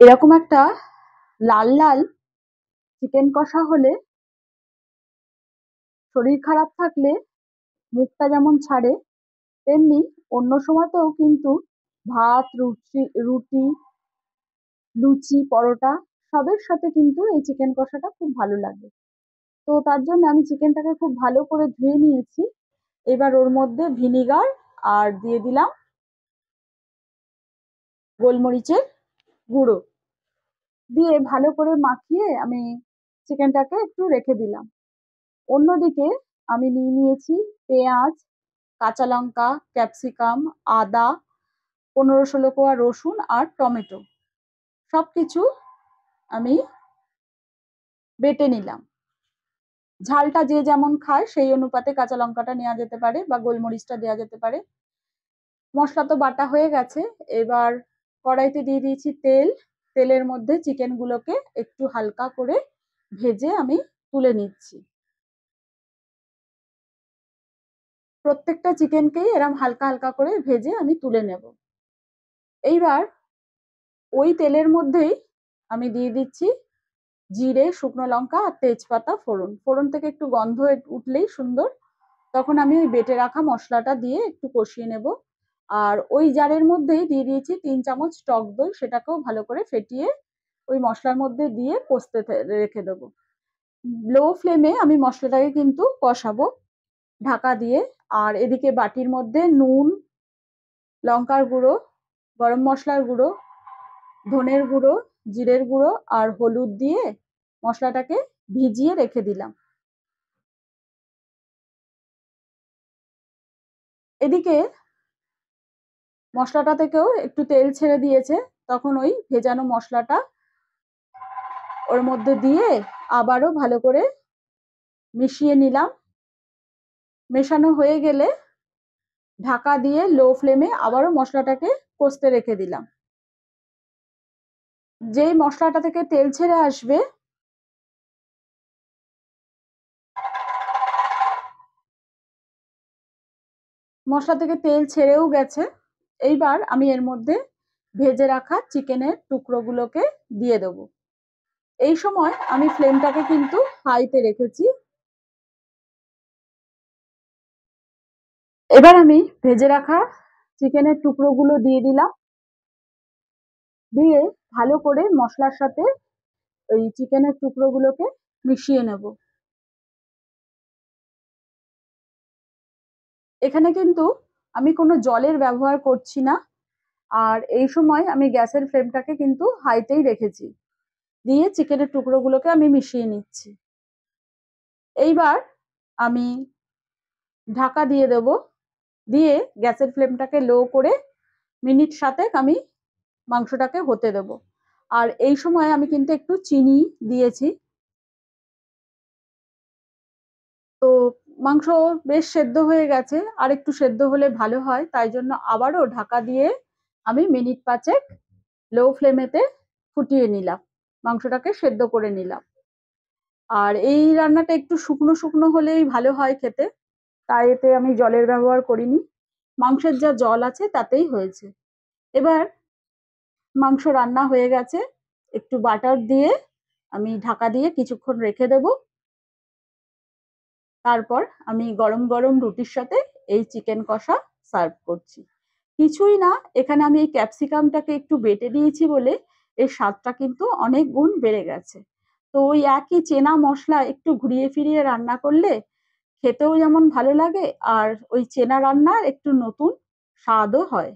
এরকম একটা লাল লাল চিকেন কষা হলে, শরীর খারাপ থাকলে মুখটা যেমন ছাড়ে, তেমনি অন্য সময়তেও কিন্তু ভাত, রুটি, লুচি, পরোটা সবের সাথে কিন্তু এই চিকেন কষাটা খুব ভালো লাগে। তো তার জন্য আমি চিকেনটাকে খুব ভালো করে ধুয়ে নিয়েছি। এবার ওর মধ্যে ভিনিগার আর দিয়ে দিলাম গোলমরিচের গুঁড়ো, দিয়ে ভালো করে মাখিয়ে আমি চিকেনটাকে একটু রেখে দিলাম। অন্যদিকে আমি নিয়ে নিয়েছি পেঁয়াজ, কাঁচা লঙ্কা, ক্যাপসিকাম, আদা, 15-16 কোয়া রসুন আর টমেটো, সবকিছু আমি বেটে নিলাম। ঝালটা যে যেমন খায় সেই অনুপাতে কাঁচা লঙ্কাটা নেওয়া যেতে পারে বা গোলমরিচটা দেওয়া যেতে পারে। মশলা তো বাটা হয়ে গেছে। এবার কড়াইতে দিয়ে দিয়েছি তেল। তেলের মধ্যে চিকেন গুলোকে একটু হালকা করে ভেজে আমি তুলে নিচ্ছি। প্রত্যেকটা চিকেনকেই এরকম হালকা হালকা করে ভেজে আমি তুলে নেব। এইবার ওই তেলের মধ্যেই আমি দিয়ে দিচ্ছি জিরে, শুকনো লঙ্কা আর তেজপাতা ফোড়ন। ফোড়ন থেকে একটু গন্ধ উঠলেই সুন্দর, তখন আমি ওই বেটে রাখা মশলাটা দিয়ে একটু কষিয়ে নেব। আর ওই জারের মধ্যেই দিয়ে দিয়েছি 3 চামচ টক দই, সেটাকেও ভালো করে ফেটিয়ে ওই মশলার মধ্যে দিয়ে কষতে রেখে দেবো। লো ফ্লেমে আমি মশলাটাকে কিন্তু কষাবো ঢাকা দিয়ে। আর এদিকে বাটির মধ্যে নুন, লঙ্কার গুঁড়ো, গরম মশলার গুঁড়ো, ধনের গুঁড়ো, জিরের গুঁড়ো আর হলুদ দিয়ে মশলাটাকে ভিজিয়ে রেখে দিলাম। এদিকে মশলাটা থেকেও একটু তেল ছেড়ে দিয়েছে, তখন ওই ভেজানো মশলাটা ওর মধ্যে দিয়ে আবারও ভালো করে মিশিয়ে নিলাম। মেশানো হয়ে গেলে ঢাকা দিয়ে লো ফ্লেমে আবারও মশলাটাকে কষতে রেখে দিলাম। যেই মশলাটা থেকে তেল ছেড়ে আসবে, মশলা থেকে তেল ছেড়েও গেছে, এইবার আমি এর মধ্যে ভেজে রাখা চিকেনের টুকরোগুলোকে দিয়ে দেবো। এই সময় আমি ফ্লেমটাকে কিন্তু হাইতে রেখেছি। এবার আমি ভেজে রাখা চিকেনের টুকরোগুলো দিয়ে দিলাম, দিয়ে ভালো করে মশলার সাথে ওই চিকেনের টুকরোগুলোকে মিশিয়ে নেব। এখানে কিন্তু আমি কোনো জলের ব্যবহার করছি না। আর এই সময় আমি গ্যাসের ফ্লেমটাকে কিন্তু হাইতেই রেখেছি, দিয়ে চিকেনের টুকরোগুলোকে আমি মিশিয়ে নিচ্ছি। এইবার আমি ঢাকা দিয়ে দেব, দিয়ে গ্যাসের ফ্লেমটাকে লো করে মিনিট 7 আমি মাংসটাকে হতে দেব। আর এই সময় আমি কিন্তু একটু চিনি দিয়েছি। তো মাংস বেশ সেদ্ধ হয়ে গেছে, আর একটু সেদ্ধ হলে ভালো হয়, তাই জন্য আবারও ঢাকা দিয়ে আমি মিনিট 5 লো ফ্লেমেতে ফুটিয়ে নিলাম, মাংসটাকে সেদ্ধ করে নিলাম। আর এই রান্নাটা একটু শুকনো শুকনো হলেই ভালো হয় খেতে, তাই এতে আমি জলের ব্যবহার করিনি। মাংসের যা জল আছে তাতেই হয়েছে। এবার মাংস রান্না হয়ে গেছে, একটু বাটার দিয়ে আমি ঢাকা দিয়ে কিছুক্ষণ রেখে দেব। তারপর আমি গরম গরম রুটির সাথে এই চিকেন কষা সার্ভ করছি। কিছুই না, এখানে আমি এই ক্যাপসিকামটাকে একটু বেটে দিয়েছি বলে এর স্বাদটা কিন্তু অনেক গুণ বেড়ে গেছে। তো ওই একই চেনা মশলা একটু ঘুরিয়ে ফিরিয়ে রান্না করলে খেতেও যেমন ভালো লাগে, আর ওই চেনা রান্নার একটু নতুন স্বাদও হয়।